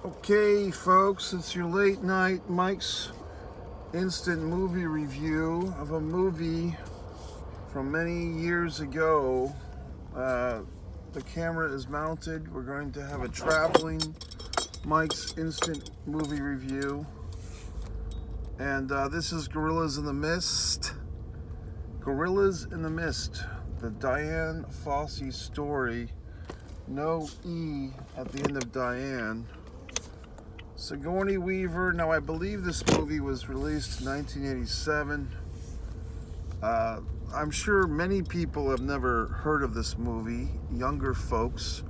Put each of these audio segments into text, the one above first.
Okay, folks, it's your late night Mike's instant movie review of a movie from many years ago. The camera is mounted. We're going to have a traveling Mike's instant movie review. And this is Gorillas in the Mist. Gorillas in the Mist, the Dian Fossey story. No E at the end of Diane. Sigourney Weaver. Now, I believe this movie was released in 1987. I'm sure many people have never heard of this movie, younger folks.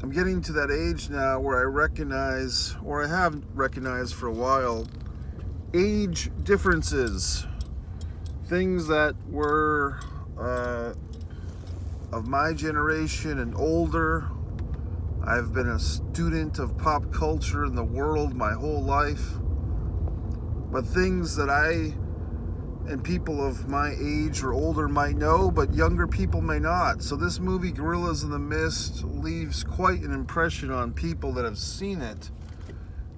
I'm getting to that age now where I recognize, or I have recognized for a while, age differences. Things that were of my generation and older. I've been a student of pop culture in the world my whole life. But things that I and people of my age or older might know, but younger people may not. So this movie, Gorillas in the Mist, leaves quite an impression on people that have seen it.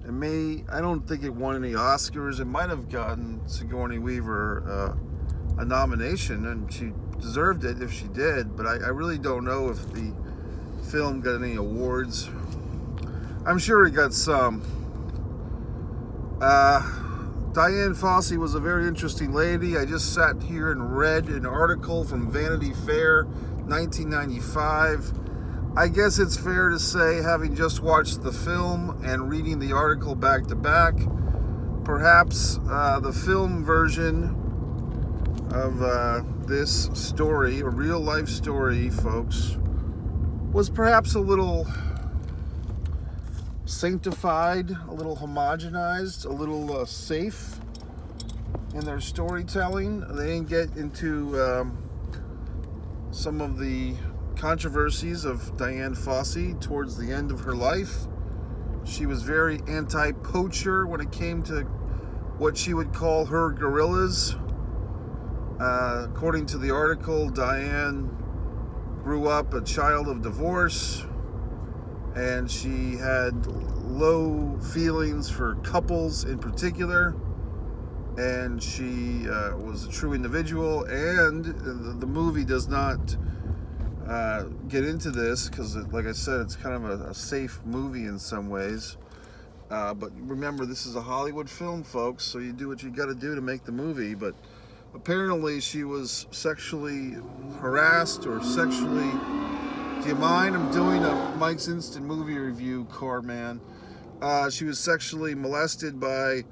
I don't think it won any Oscars. It might have gotten Sigourney Weaver a nomination, and she deserved it if she did, but I really don't know if the film got any awards. I'm sure it got some. Dian Fossey was a very interesting lady. I just sat here and read an article from Vanity Fair, 1995. I guess it's fair to say, having just watched the film and reading the article back to back, perhaps the film version of this story, a real life story, folks, was perhaps a little sanctified, a little homogenized, a little safe in their storytelling. They didn't get into some of the controversies of Dian Fossey towards the end of her life. She was very anti-poacher when it came to what she would call her gorillas. According to the article, Dian grew up a child of divorce, and she had low feelings for couples in particular, and she was a true individual. And the movie does not get into this because, like I said, it's kind of a safe movie in some ways. But remember, this is a Hollywood film, folks, so you do what you got to do to make the movie. But apparently she was sexually harassed or sexually... Do you mind? I'm doing a Mike's Instant Movie Review, car man. She was sexually molested by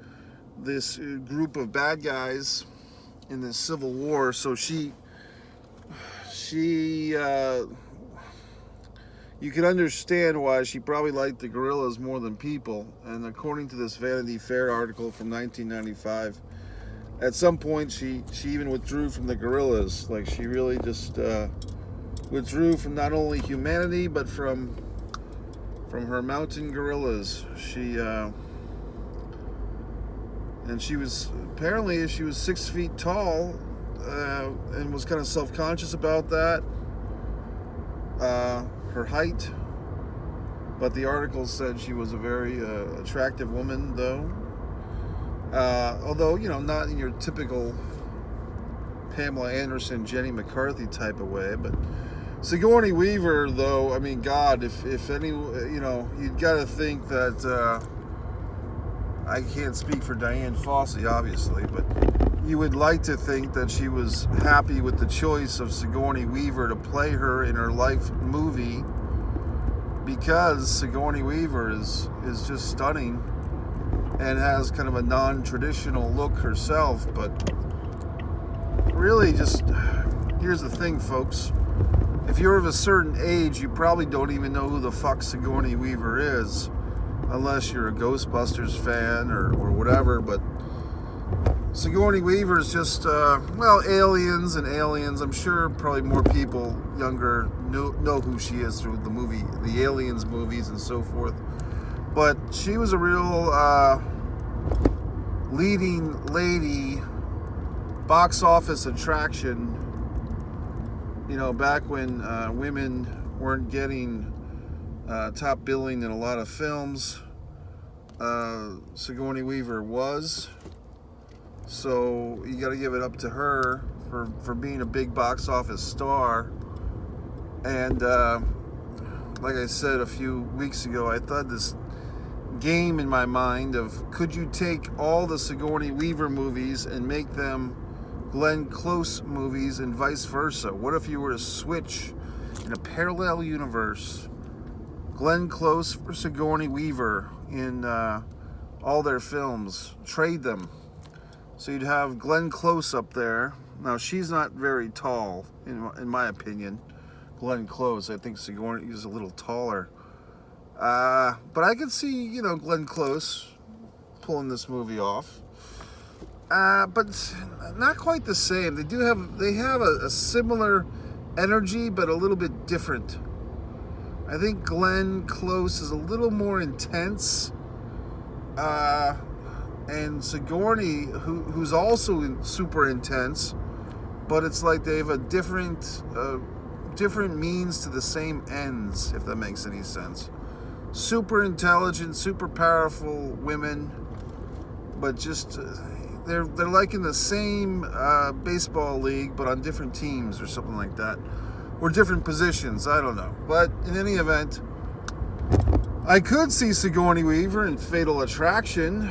this group of bad guys in this civil war. So you can understand why she probably liked the gorillas more than people. And according to this Vanity Fair article from 1995, at some point she even withdrew from the gorillas. Like, she really just withdrew from not only humanity but from her mountain gorillas. She was apparently 6 feet tall and was kind of self-conscious about that, her height. But the article said she was a very attractive woman, though. Although, not in your typical Pamela Anderson, Jenny McCarthy type of way. But Sigourney Weaver, though, I mean, God, if any, you'd got to think that, I can't speak for Dian Fossey, obviously, but you would like to think that she was happy with the choice of Sigourney Weaver to play her in her life movie, because Sigourney Weaver is just stunning and has kind of a non-traditional look herself. But really, just here's the thing, folks. If you're of a certain age, you probably don't even know who the fuck Sigourney Weaver is, unless you're a Ghostbusters fan or whatever. But Sigourney Weaver is just, aliens. I'm sure probably more people younger know who she is through the Aliens movies and so forth. But she was a real leading lady, box office attraction, back when women weren't getting top billing in a lot of films. Sigourney Weaver was. So you got to give it up to her for being a big box office star. And like I said a few weeks ago, I thought this game in my mind of, could you take all the Sigourney Weaver movies and make them Glenn Close movies and vice versa? What if you were to switch in a parallel universe, Glenn Close for Sigourney Weaver in all their films, trade them? So you'd have Glenn Close up there. Now, she's not very tall, in my opinion, Glenn Close. I think Sigourney is a little taller. But I could see, Glenn Close pulling this movie off. But not quite the same. They have a similar energy, but a little bit different. I think Glenn Close is a little more intense. And Sigourney, who's also super intense, but it's like they have a different means to the same ends, if that makes any sense. Super intelligent, super powerful women, but just they're like in the same baseball league, but on different teams or something like that, or different positions. I don't know. But in any event, I could see Sigourney Weaver in Fatal Attraction.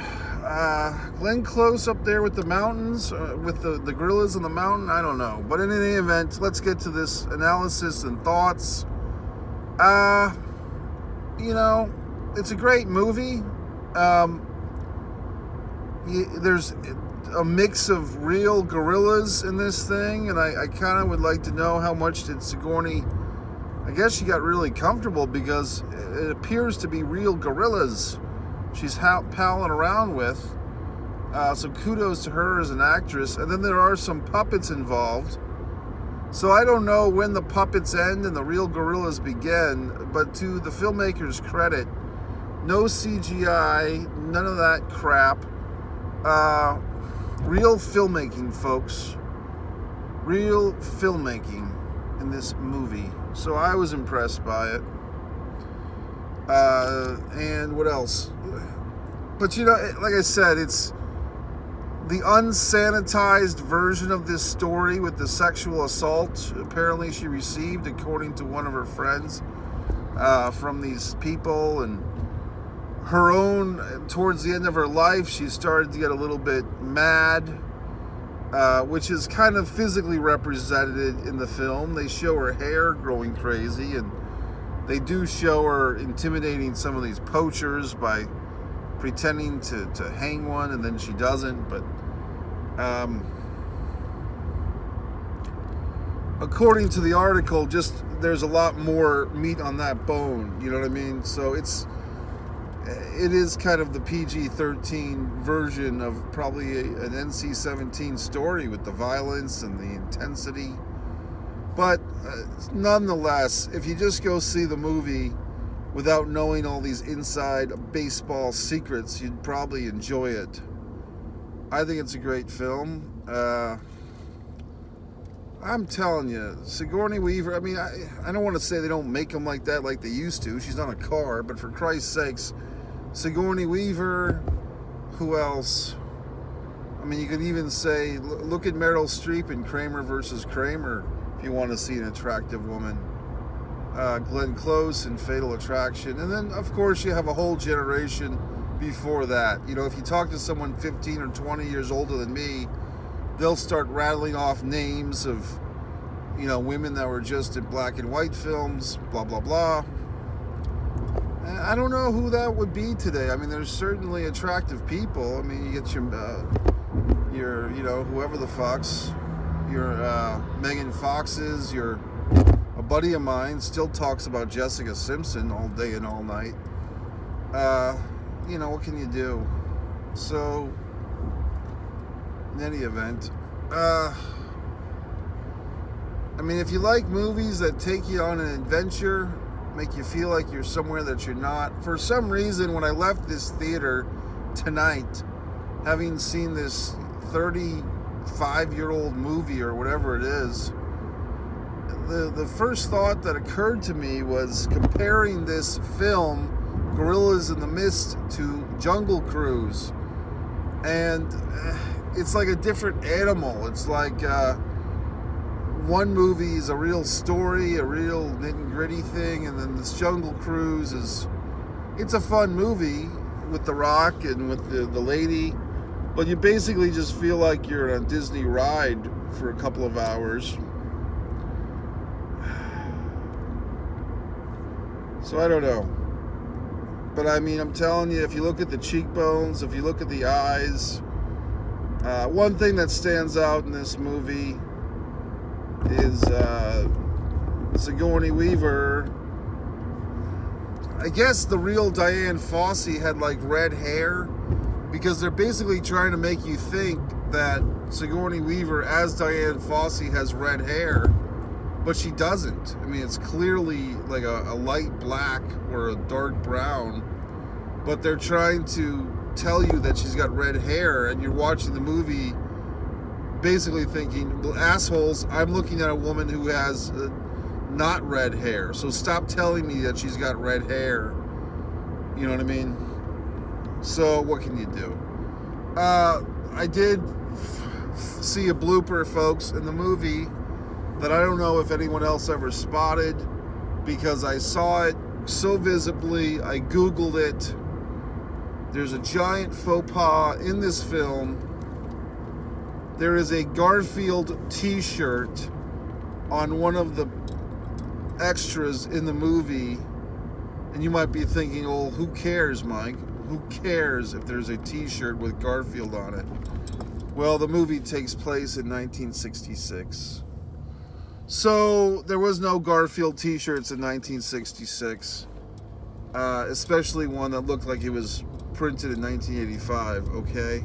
Glenn Close up there with the mountains, with the gorillas on the mountain. I don't know. But in any event, let's get to this analysis and thoughts. It's a great movie. There's a mix of real gorillas in this thing, and I kind of would like to know how much did Sigourney, I guess she got really comfortable because it appears to be real gorillas she's palling around with. So kudos to her as an actress. And then there are some puppets involved. So I don't know when the puppets end and the real gorillas begin, but to the filmmaker's credit, no CGI, none of that crap. Real filmmaking, folks. Real filmmaking in this movie. So I was impressed by it. And what else? But like I said, it's the unsanitized version of this story with the sexual assault apparently she received, according to one of her friends, from these people. And her own, towards the end of her life, she started to get a little bit mad, which is kind of physically represented in the film. They show her hair growing crazy, and they do show her intimidating some of these poachers by pretending to hang one, and then she doesn't. But according to the article, just there's a lot more meat on that bone. You know what I mean? So it is kind of the PG-13 version of probably an NC-17 story with the violence and the intensity. But nonetheless, if you just go see the movie without knowing all these inside baseball secrets, you'd probably enjoy it. I think it's a great film. I'm telling you, Sigourney Weaver, I mean, I don't want to say they don't make them like that like they used to. She's not a car, but for Christ's sakes, Sigourney Weaver, who else? I mean, you could even say, look at Meryl Streep in Kramer versus Kramer, if you want to see an attractive woman. Glenn Close in Fatal Attraction. And then, of course, you have a whole generation before that. If you talk to someone 15 or 20 years older than me, they'll start rattling off names of, women that were just in black and white films, blah, blah, blah. I don't know who that would be today. I mean, there's certainly attractive people. I mean, you get your whoever the fucks, your Megan Foxes, a buddy of mine still talks about Jessica Simpson all day and all night. What can you do? So, in any event, I mean, if you like movies that take you on an adventure, make you feel like you're somewhere that you're not. For some reason, when I left this theater tonight, having seen this 35-year-old movie or whatever it is, the first thought that occurred to me was comparing this film, Gorillas in the Mist, to Jungle Cruise. And it's like a different animal. It's like one movie is a real story, a real nit and gritty thing, and then this Jungle Cruise it's a fun movie with The Rock and with the lady, but you basically just feel like you're on a Disney ride for a couple of hours. So I don't know. But I mean, I'm telling you, if you look at the cheekbones, if you look at the eyes, one thing that stands out in this movie is Sigourney Weaver. I guess the real Diane Fossey had like red hair, because they're basically trying to make you think that Sigourney Weaver as Diane Fossey has red hair, but she doesn't. I mean, it's clearly like a light black or a dark brown, but they're trying to tell you that she's got red hair, and you're watching the movie basically thinking, well, assholes, I'm looking at a woman who has not red hair, so stop telling me that she's got red hair. You know what I mean? So what can you do? I did see a blooper, folks, in the movie that I don't know if anyone else ever spotted, because I saw it so visibly. I Googled it. There's a giant faux pas in this film. There is a Garfield T-shirt on one of the extras in the movie, and you might be thinking, oh, who cares, Mike? Who cares if there's a T-shirt with Garfield on it? Well, the movie takes place in 1966. So there was no Garfield T-shirts in 1966, especially one that looked like it was printed in 1985, okay?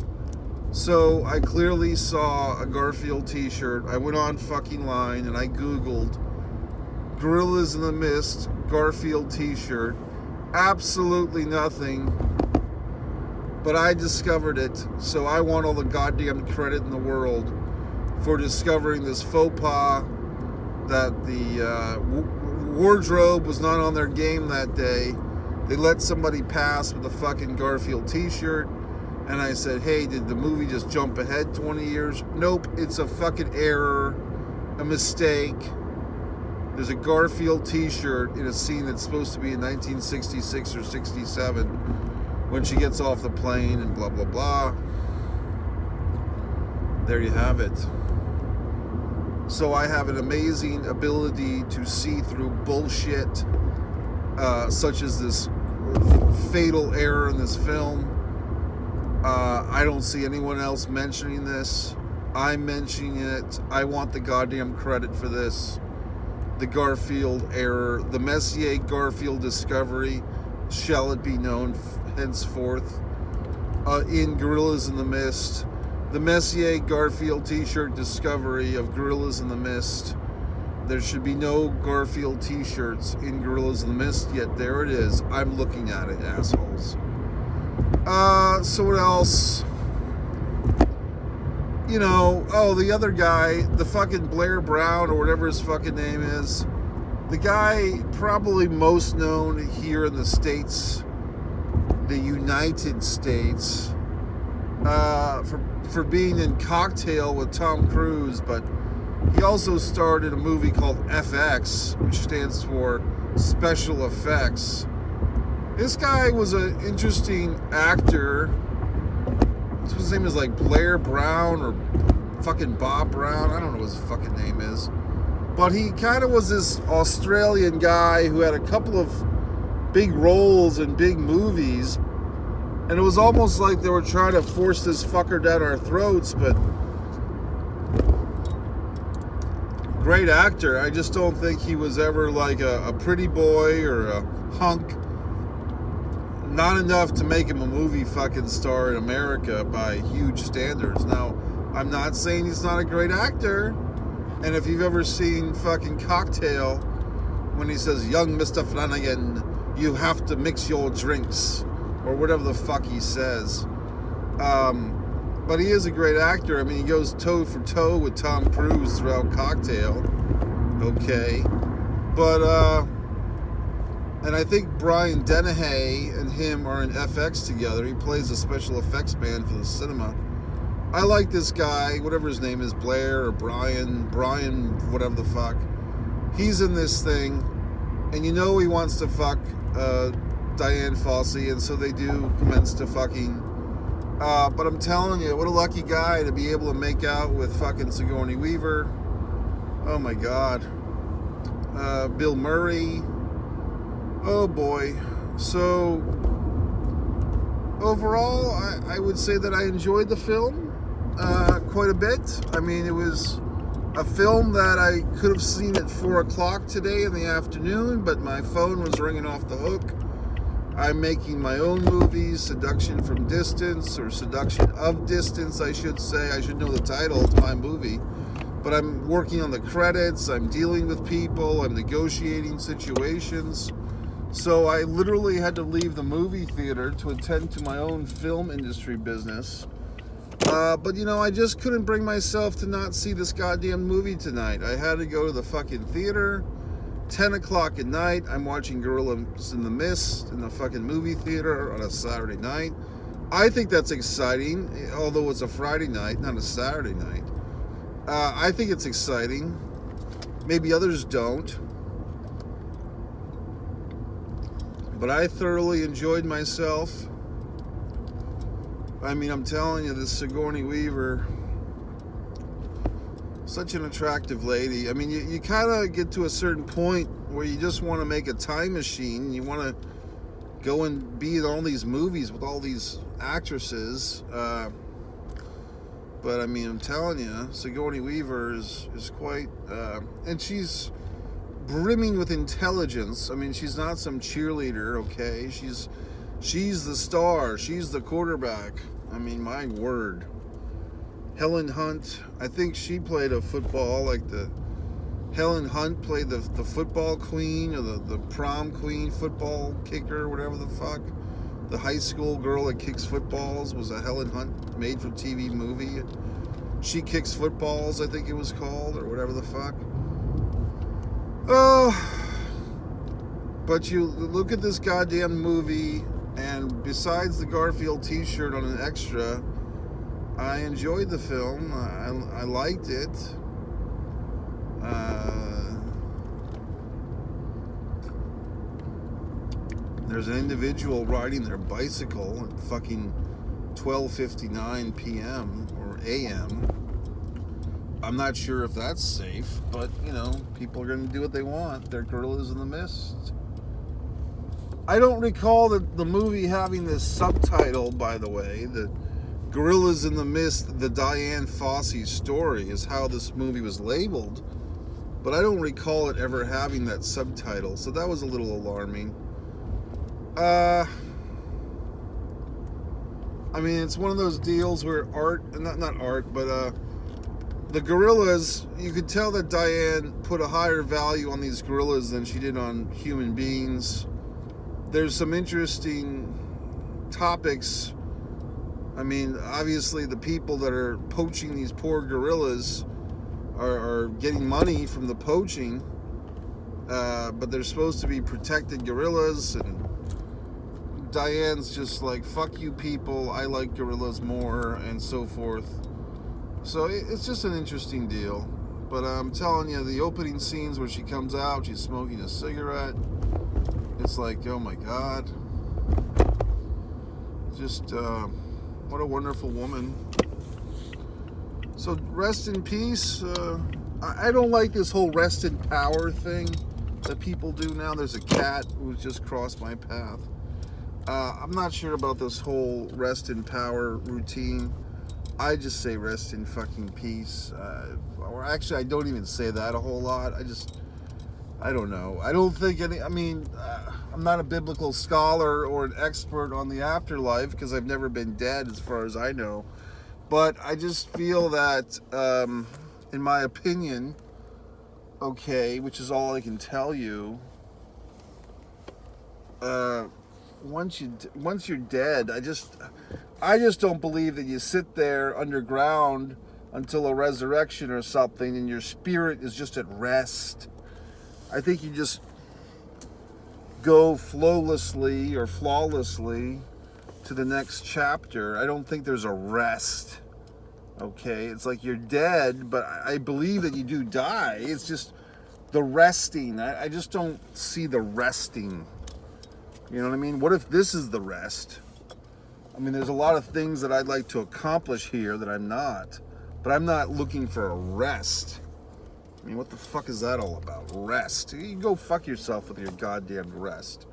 So I clearly saw a Garfield T-shirt. I went on fucking line and I Googled Gorillas in the Mist Garfield T-shirt. Absolutely nothing, but I discovered it, so I want all the goddamn credit in the world for discovering this faux pas, that the wardrobe was not on their game that day. They let somebody pass with a fucking Garfield T-shirt, and I said, hey, did the movie just jump ahead 20 years? Nope, it's a fucking error, a mistake. There's a Garfield T-shirt in a scene that's supposed to be in 1966 or 67 when she gets off the plane and blah, blah, blah. There you have it. So I have an amazing ability to see through bullshit, such as this fatal error in this film. I don't see anyone else mentioning this. I'm mentioning it. I want the goddamn credit for this. The Garfield error, the Messier Garfield discovery, shall it be known henceforth, in Gorillas in the Mist. The Messier Garfield T-shirt discovery of Gorillas in the Mist. There should be no Garfield T-shirts in Gorillas in the Mist, yet there it is. I'm looking at it, assholes. So what else? You know, oh, the other guy, the fucking Blair Brown, or whatever his fucking name is. The guy probably most known here in the States, the United States, for being in Cocktail with Tom Cruise, but he also starred in a movie called FX, which stands for Special Effects. This guy was an interesting actor. His name is like Blair Brown or fucking Bob Brown. I don't know what his fucking name is. But he kind of was this Australian guy who had a couple of big roles in big movies. And it was almost like they were trying to force this fucker down our throats, but great actor. I just don't think he was ever like a pretty boy or a hunk. Not enough to make him a movie fucking star in America by huge standards. Now, I'm not saying he's not a great actor. And if you've ever seen fucking Cocktail, when he says, young Mr. Flanagan, you have to mix your drinks, or whatever the fuck he says. But he is a great actor. I mean, he goes toe for toe with Tom Cruise throughout Cocktail. okay? But, and I think Brian Dennehy and him are in FX together. He plays a special effects man for the cinema. I like this guy, whatever his name is, Blair or Brian, whatever the fuck. He's in this thing, and you know he wants to fuck Diane Fossey, and so they do commence to fucking. But I'm telling you, what a lucky guy to be able to make out with fucking Sigourney Weaver. Oh my God. Bill Murray. Oh boy. So, overall, I would say that I enjoyed the film quite a bit. I mean, it was a film that I could have seen at 4 o'clock today in the afternoon, but my phone was ringing off the hook. I'm making my own movies, Seduction from Distance, or Seduction of Distance, I should say. I should know the title, it's my movie. But I'm working on the credits, I'm dealing with people, I'm negotiating situations. So I literally had to leave the movie theater to attend to my own film industry business. But you know, I just couldn't bring myself to not see this goddamn movie tonight. I had to go to the fucking theater. 10 o'clock at night, I'm watching Gorillas in the Mist in the fucking movie theater on a Saturday night. I think that's exciting, although it's a Friday night, not a Saturday night. I think it's exciting. Maybe others don't. But I thoroughly enjoyed myself. I mean, I'm telling you, this Sigourney Weaver, such an attractive lady. I mean, you kind of get to a certain point where you just want to make a time machine. You want to go and be in all these movies with all these actresses. But I mean, I'm telling you, Sigourney Weaver is quite, and she's brimming with intelligence. I mean, she's not some cheerleader, okay? She's the star. She's the quarterback. I mean, my word. Helen Hunt, I think she played a football, like Helen Hunt played the football queen, or the prom queen, football kicker, whatever the fuck. The high school girl that kicks footballs was a Helen Hunt made-for-TV movie. She Kicks Footballs, I think it was called, or whatever the fuck. Oh, but you look at this goddamn movie, and besides the Garfield T-shirt on an extra, I enjoyed the film. I liked it. There's an individual riding their bicycle at fucking 12:59 p.m. or a.m. I'm not sure if that's safe, but, you know, people are going to do what they want. They're Gorillas in the Mist. I don't recall the movie having this subtitle, by the way. The Gorillas in the Mist, the Diane Fossey story is how this movie was labeled. But I don't recall it ever having that subtitle, so that was a little alarming. I mean, it's one of those deals where not art, but the gorillas, you could tell that Diane put a higher value on these gorillas than she did on human beings. There's some interesting topics. I mean, obviously the people that are poaching these poor gorillas are getting money from the poaching, but they're supposed to be protected gorillas, and Diane's just like, fuck you people, I like gorillas more, and so forth. So it's just an interesting deal. But I'm telling you, the opening scenes where she comes out, she's smoking a cigarette, it's like, oh my God. Just, what a wonderful woman. So rest in peace. I don't like this whole rest in power thing that people do now. There's a cat who's just crossed my path. I'm not sure about this whole rest in power routine. I just say rest in fucking peace. Or actually, I don't even say that a whole lot. I don't know. I don't think I'm not a biblical scholar or an expert on the afterlife because I've never been dead as far as I know. But I just feel that, in my opinion, okay, which is all I can tell you, once you're dead, I just don't believe that you sit there underground until a resurrection or something and your spirit is just at rest I think you just go flawlessly to the next chapter. I don't think there's a rest. Okay, it's like you're dead, but I believe that you do die. It's just the resting. I just don't see the resting. You know what I mean? What if this is the rest? I mean, there's a lot of things that I'd like to accomplish here that I'm not. But I'm not looking for a rest. I mean, what the fuck is that all about? Rest. You go fuck yourself with your goddamn rest.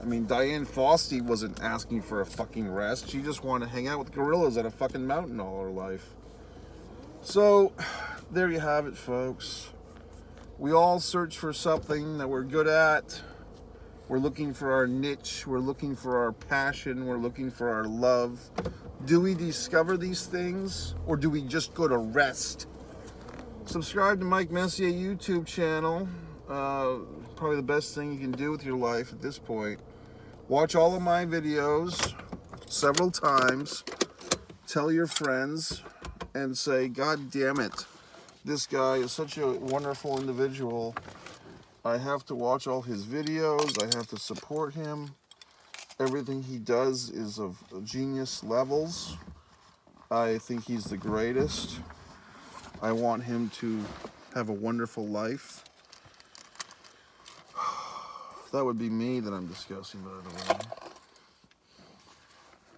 I mean, Diane Fossey wasn't asking for a fucking rest. She just wanted to hang out with gorillas on a fucking mountain all her life. So, there you have it, folks. We all search for something that we're good at. We're looking for our niche. We're looking for our passion. We're looking for our love. Do we discover these things, or do we just go to rest? Subscribe to Mike Messier YouTube channel. Probably the best thing you can do with your life at this point. Watch all of my videos several times. Tell your friends and say, God damn it, this guy is such a wonderful individual. I have to watch all his videos. I have to support him. Everything he does is of genius levels. I think he's the greatest. I want him to have a wonderful life. That would be me that I'm discussing, by the way.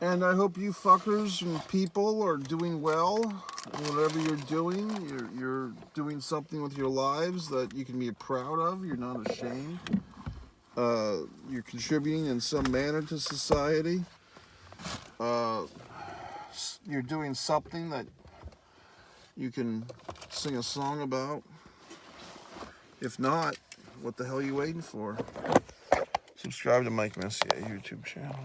And I hope you fuckers and people are doing well. Whatever you're doing, you're doing something with your lives that you can be proud of. You're not ashamed. You're contributing in some manner to society. You're doing something that you can sing a song about. If not, what the hell are you waiting for? Subscribe to Mike Messier YouTube channel.